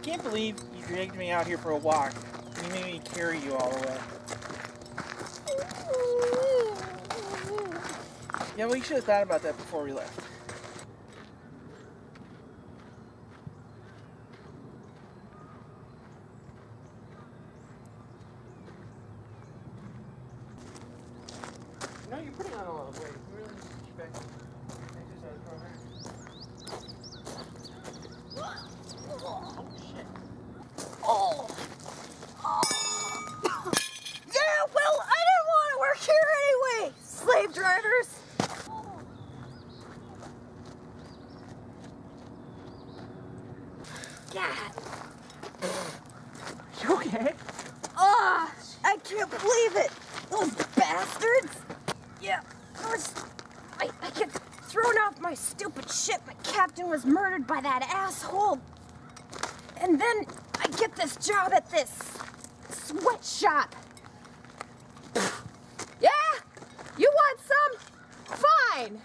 can't believe you dragged me out here for a walk. You made me carry you all the way. Yeah, well, you should have thought about that before we left. No, you're putting on a lot of weight. You really need to keep back exercise program. Oh, shit. Oh. Yeah, well, I didn't want to work here anyway, slave drivers. God. You okay? I can't believe it. Those bastards. Yeah, I get thrown off my stupid ship. My captain was murdered by that asshole. And then I get this job at this sweatshop. Yeah? You want some? Fine.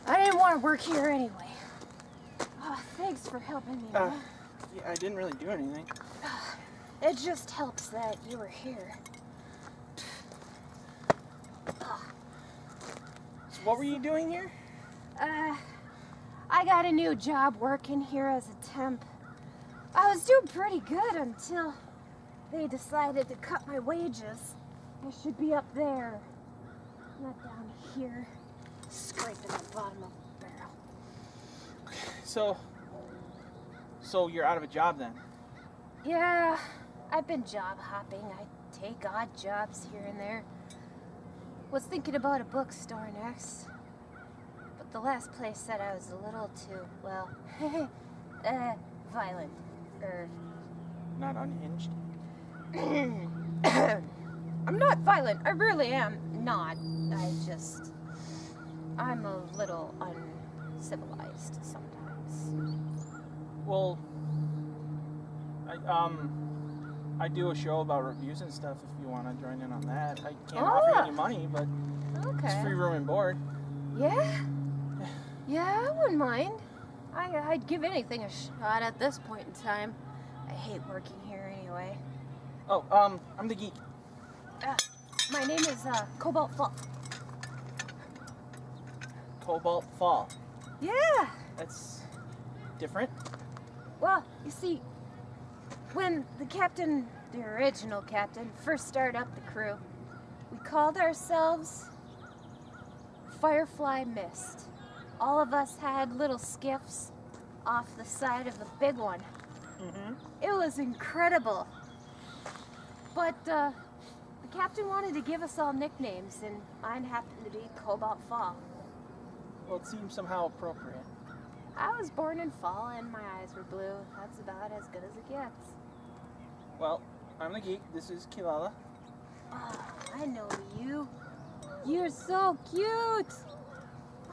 I didn't want to work here anyway. Oh, thanks for helping me, man. Yeah, I didn't really do anything. It just helps that you were here. So what were you doing here? I got a new job working here as a temp. I was doing pretty good until they decided to cut my wages. I should be up there, not down here, scraping the bottom of the barrel. So you're out of a job then? Yeah, I've been job hopping. I take odd jobs here and there. Was thinking about a bookstore next. But the last place said I was a little too, well, violent. Not unhinged? I'm not violent. I really am not. I'm a little uncivilized sometimes. Well, I do a show about reviews and stuff if you want to join in on that. I can't offer you any money, but it's free room and board. Yeah? Yeah, I wouldn't mind. I'd give anything a shot at this point in time. I hate working here anyway. Oh, I'm the geek. My name is Cobalt Fall. Cobalt Fall. Yeah. That's different. Well, you see, when the original captain, first started up the crew, we called ourselves Firefly Mist. All of us had little skiffs off the side of the big one. Mm-hmm. It was incredible. But the captain wanted to give us all nicknames, and mine happened to be Cobalt Fall. Well, it seems somehow appropriate. I was born in fall, and my eyes were blue. That's about as good as it gets. Well, I'm the geek. This is Kilala. Oh, I know you. You're so cute.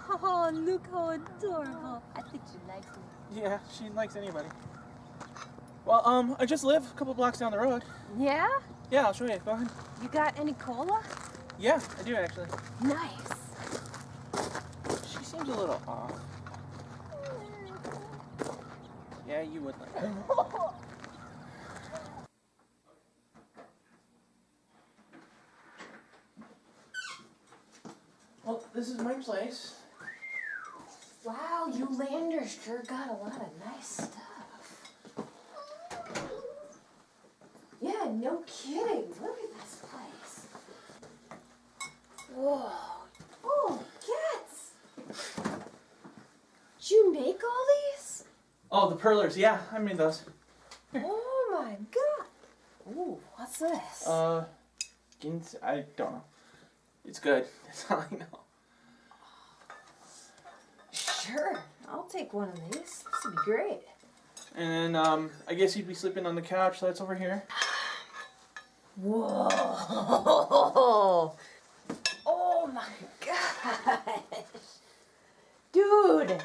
Oh, look how adorable. I think she likes me. Yeah, she likes anybody. Well, I just live a couple blocks down the road. Yeah? Yeah, I'll show you. Go ahead. You got any cola? Yeah, I do actually. Nice. She seems a little off. Yeah, you would like her. Well, this is my place. Wow, you landers sure got a lot of nice stuff. Yeah, no kidding. Look at this place. Whoa. Oh, cats. Did you make all these? Oh, the Perlers. Yeah, I made those. Oh my god. Ooh, what's this? I don't know. It's good. That's all I know. Sure, I'll take one of these. This would be great. And then, I guess you'd be sleeping on the couch, so that's over here. Whoa. Oh my gosh. Dude,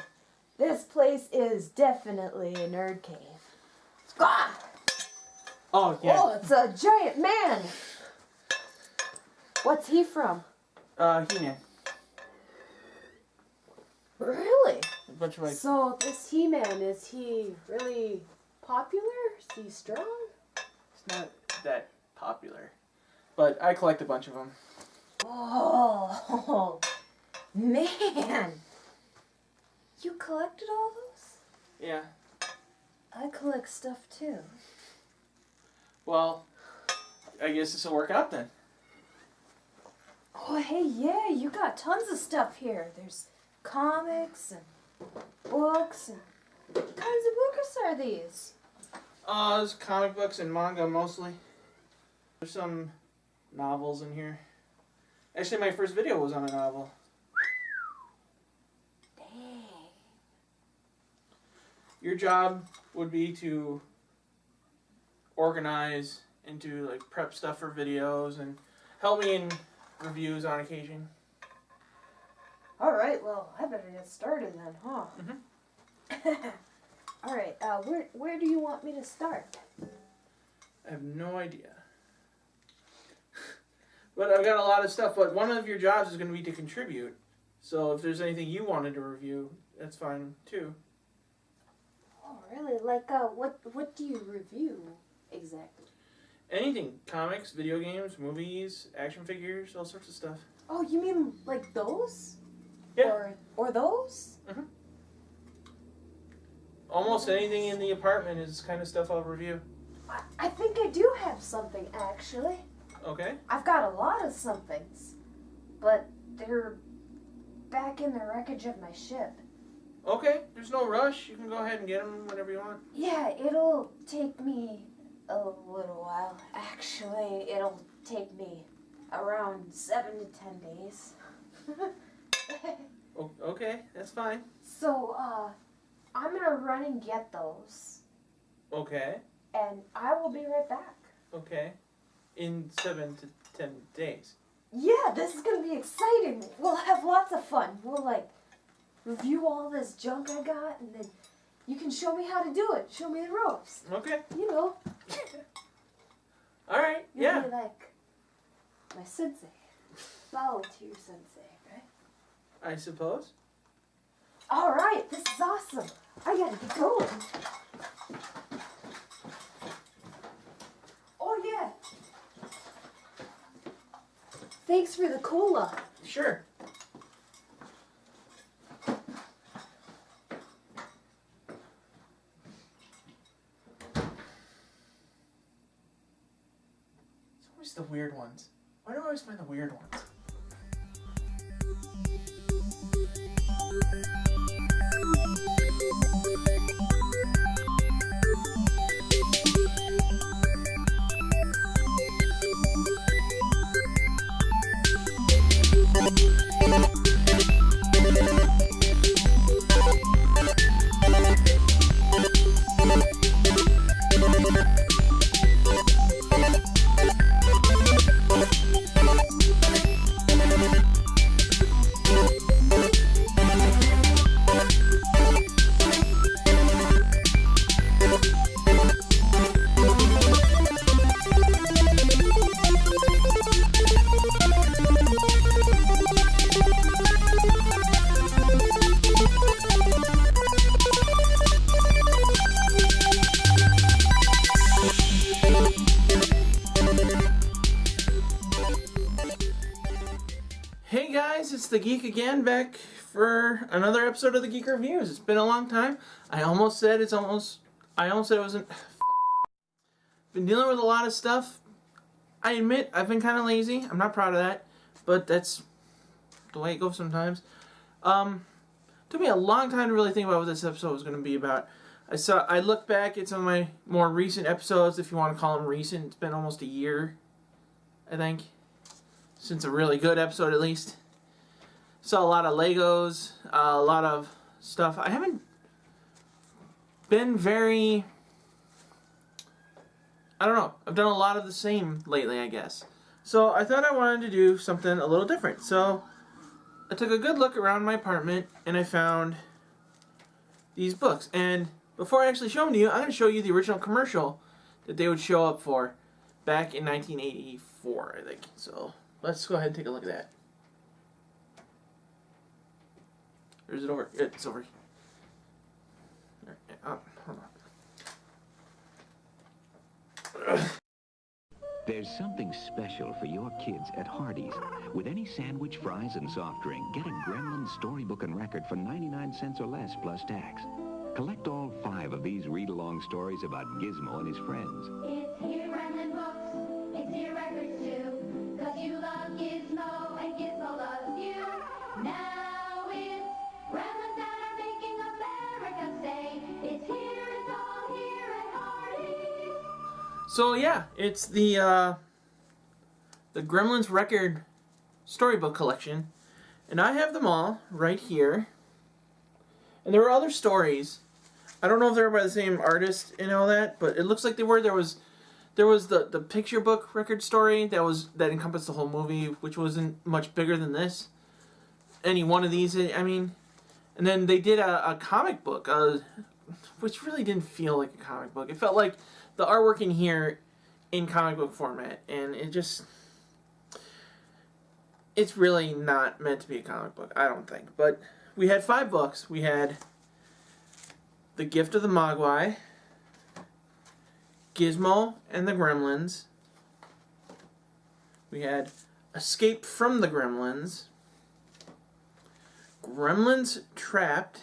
this place is definitely a nerd cave. Ah! Oh, yeah. Oh, it's a giant man. What's he from? He-Man. Really? A bunch of like... So this He-Man, is he really popular? Is he strong? It's not that popular. But I collect a bunch of them. Oh, man. You collected all those? Yeah. I collect stuff too. Well, I guess this will work out then. Oh, hey, yeah, you got tons of stuff here. There's comics and books and what kinds of books are these? There's comic books and manga mostly. There's some novels in here. Actually, my first video was on a novel. Dang. Your job would be to organize and to like prep stuff for videos and help me in reviews on occasion. All right, well, I better get started then, huh? Mm-hmm. All right, where do you want me to start? I have no idea. But I've got a lot of stuff, but one of your jobs is going to be to contribute. So if there's anything you wanted to review, that's fine too. Oh, really? Like, what do you review exactly? Anything. Comics, video games, movies, action figures, all sorts of stuff. Oh, you mean like those? Yeah. Or those? Mm-hmm. Almost anything in the apartment is kind of stuff I'll review. I think I do have something, actually. Okay. I've got a lot of somethings, but they're back in the wreckage of my ship. Okay, there's no rush. You can go ahead and get them whenever you want. Yeah, it'll take me a little while. Actually, it'll take me around 7 to 10 days. Okay, that's fine. So, I'm gonna run and get those, Okay, and I will be right back. okay. In 7 to 10 days. Yeah, this is gonna be exciting. We'll have lots of fun. We'll, like, review all this junk I got, and then you can show me how to do it. Show me the ropes. Okay. You know. All right, You'll yeah. be like my sensei. Bow to your sensei, right? I suppose. All right, this is awesome. I gotta get going. Oh, yeah. Thanks for the cola. Sure. It's always the weird ones. Why do I always find the weird ones? Hey guys, it's the Geek again, back for another episode of the Geek Reviews. It's been a long time. I almost said it wasn't. Been dealing with a lot of stuff. I admit I've been kind of lazy. I'm not proud of that, but that's the way it goes sometimes. Took me a long time to really think about what this episode was going to be about. I looked back at some of my more recent episodes, if you want to call them recent. It's been almost a year, I think, since a really good episode at least. Saw a lot of Legos, a lot of stuff. I haven't been very, I don't know, I've done a lot of the same lately, I guess. So I thought I wanted to do something a little different. So I took a good look around my apartment and I found these books. And before I actually show them to you, I'm going to show you the original commercial that they would show up for back in 1984, I think. So let's go ahead and take a look at that. Or is it over? It's over. Hold on. There's something special for your kids at Hardee's. With any sandwich, fries, and soft drink, get a Gremlin storybook and record for 99 cents or less plus tax. Collect all 5 of these read-along stories about Gizmo and his friends. It's here Gremlin books, it's here records too, 'cause you love Gizmo and Gizmo loves you. Now it's Gremlins that are making America say, it's here, it's all here at Hardee's. So yeah, it's the Gremlins record storybook collection, and I have them all right here. And there were other stories. I don't know if they were by the same artist and all that, but it looks like they were. There was the picture book record story that encompassed the whole movie, which wasn't much bigger than this. Any one of these, I mean. And then they did a comic book, which really didn't feel like a comic book. It felt like the artwork in here in comic book format, and it's really not meant to be a comic book, I don't think. But we had 5 books. We had The Gift of the Mogiwi, Gizmo and the Gremlins. We had Escape from the Gremlins, Gremlins Trapped,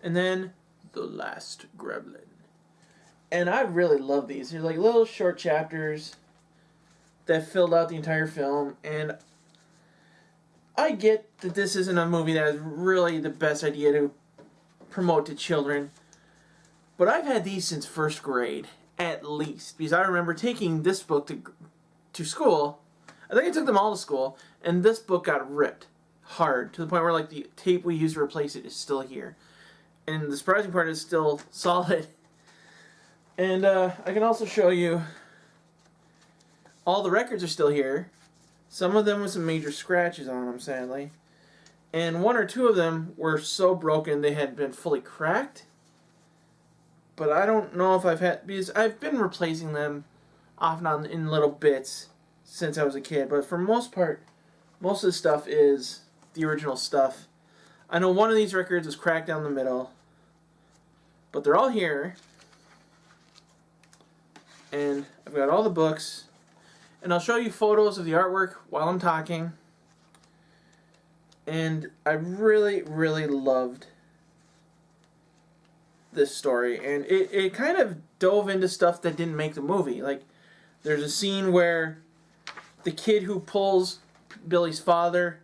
and then The Last Gremlin. And I really love these. They're like little short chapters that filled out the entire film, and I get that this isn't a movie that is really the best idea to promote to children, but I've had these since 1st grade, at least, because I remember taking this book to school. I think I took them all to school, and this book got ripped hard, to the point where like the tape we used to replace it is still here. And the surprising part is still solid. And I can also show you all the records are still here. Some of them with some major scratches on them, sadly. And 1 or 2 of them were so broken they had been fully cracked. But I don't know if because I've been replacing them off and on in little bits since I was a kid. But for most part, most of the stuff is the original stuff. I know one of these records is cracked down the middle. But they're all here. And I've got all the books. And I'll show you photos of the artwork while I'm talking. And I really, really loved this story. And it kind of dove into stuff that didn't make the movie. Like, there's a scene where the kid who pulls Billy's father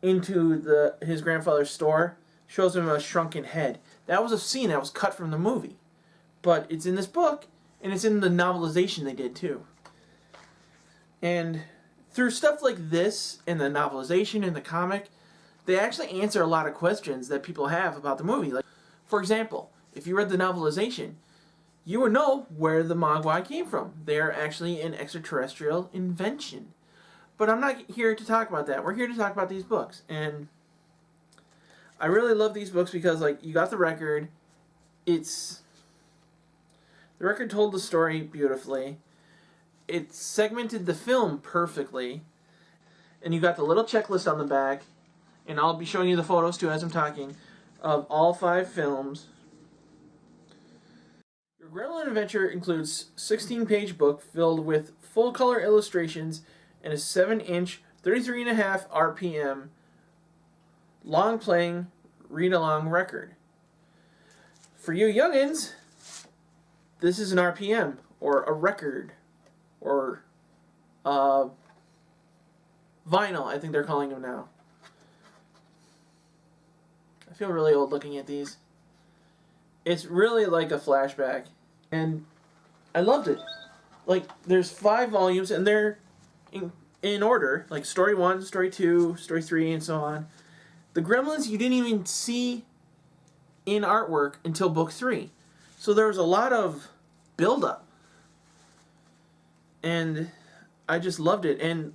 into his grandfather's store shows him a shrunken head. That was a scene that was cut from the movie. But it's in this book, and it's in the novelization they did too. And through stuff like this, in the novelization, in the comic, they actually answer a lot of questions that people have about the movie. Like, for example, if you read the novelization, you would know where the Mogwai came from. They're actually an extraterrestrial invention. But I'm not here to talk about that. We're here to talk about these books. And I really love these books because, like, you got the record. The record told the story beautifully. It segmented the film perfectly. And you got the little checklist on the back. And I'll be showing you the photos, too, as I'm talking, of all 5 films. Your Gremlin adventure includes a 16-page book filled with full-color illustrations and a 7-inch, 33.5 RPM, long-playing, read-along record. For you youngins, this is an RPM, or a record, or vinyl, I think they're calling them now. I feel really old looking at these. It's really like a flashback, and I loved it. Like, there's 5 volumes, and they're in order, like story 1, story 2, story 3, and so on. The Gremlins you didn't even see in artwork until book 3. So there was a lot of build-up. And I just loved it. And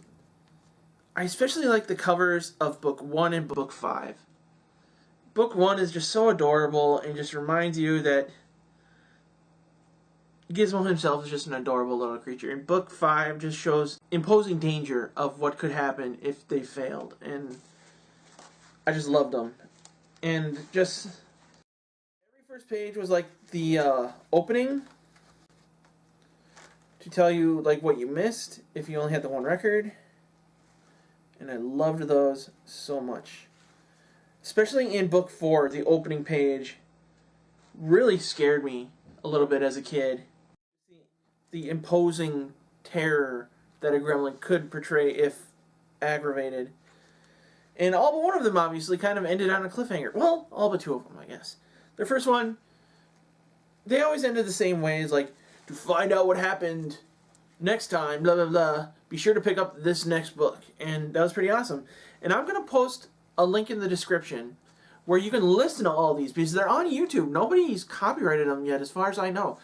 I especially like the covers of book 1 and book 5. Book 1 is just so adorable and just reminds you that Gizmo himself is just an adorable little creature. And book 5 just shows imposing danger of what could happen if they failed. And I just loved them. And just every first page was like the opening to tell you like what you missed if you only had the one record. And I loved those so much. Especially in book 4, the opening page really scared me a little bit as a kid. The imposing terror that a gremlin could portray if aggravated. And all but one of them obviously kind of ended on a cliffhanger. Well, all but 2 of them, I guess. The first one, they always ended the same way. It's like, to find out what happened next time, blah, blah, blah, be sure to pick up this next book. And that was pretty awesome. And I'm going to post a link in the description where you can listen to all these because they're on YouTube. Nobody's copyrighted them yet as far as I know.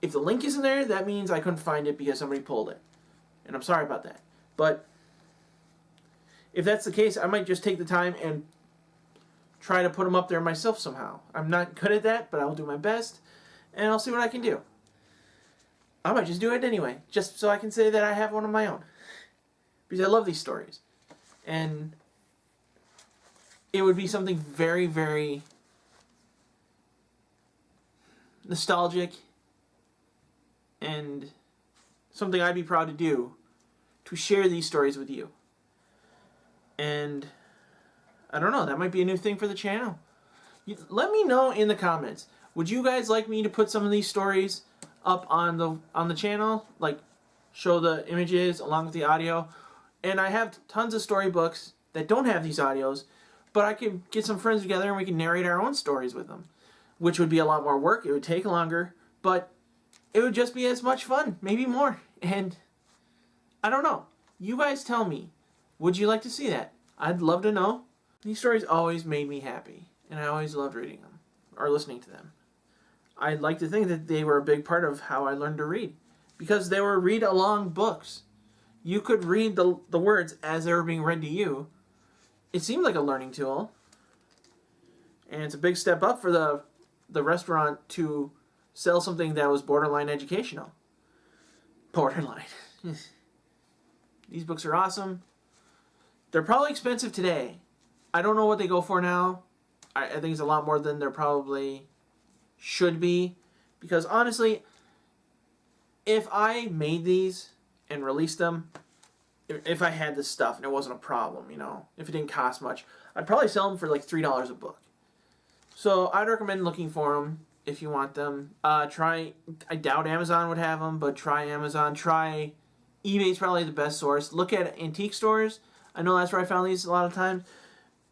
If the link isn't there, that means I couldn't find it because somebody pulled it. And I'm sorry about that. But if that's the case, I might just take the time and try to put them up there myself somehow. I'm not good at that, but I'll do my best. And I'll see what I can do. I might just do it anyway, just so I can say that I have one of my own. Because I love these stories. And it would be something very, very nostalgic and something I'd be proud to do, to share these stories with you. And I don't know, that might be a new thing for the channel. Let me know in the comments. Would you guys like me to put some of these stories up on the channel, like show the images along with the audio? And I have tons of storybooks that don't have these audios, but I could get some friends together and we can narrate our own stories with them, which would be a lot more work. It would take longer, but it would just be as much fun, maybe more. And I don't know. You guys tell me, would you like to see that? I'd love to know. These stories always made me happy, and I always loved reading them or listening to them. I'd like to think that they were a big part of how I learned to read, because they were read-along books. You could read the words as they were being read to you. It seemed like a learning tool, and it's a big step up for the restaurant to sell something that was borderline educational. Borderline. These books are awesome. They're probably expensive today. I don't know what they go for now. I think it's a lot more than there probably should be. Because honestly, if I made these and released them, if I had this stuff and it wasn't a problem, you know, if it didn't cost much, I'd probably sell them for like $3 a book. So I'd recommend looking for them if you want them. I doubt Amazon would have them, but try Amazon. Try eBay's probably the best source. Look at antique stores. I know that's where I found these a lot of times.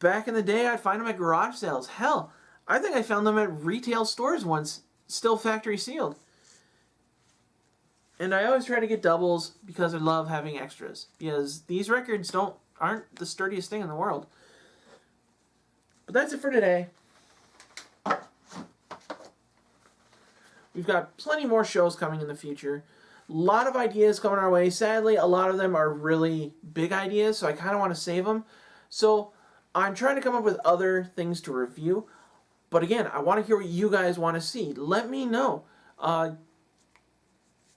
Back in the day, I'd find them at garage sales. Hell, I think I found them at retail stores once, still factory sealed. And I always try to get doubles because I love having extras. Because these records aren't the sturdiest thing in the world. But that's it for today. We've got plenty more shows coming in the future. A lot of ideas coming our way. Sadly, a lot of them are really big ideas, so I kind of want to save them. So I'm trying to come up with other things to review. But again, I want to hear what you guys want to see. Let me know.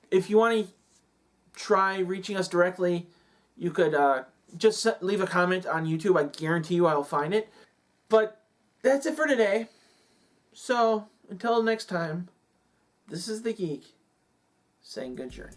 If you want to try reaching us directly, you could just leave a comment on YouTube. I guarantee you I'll find it. But that's it for today. So until next time, this is the Geek saying good journey.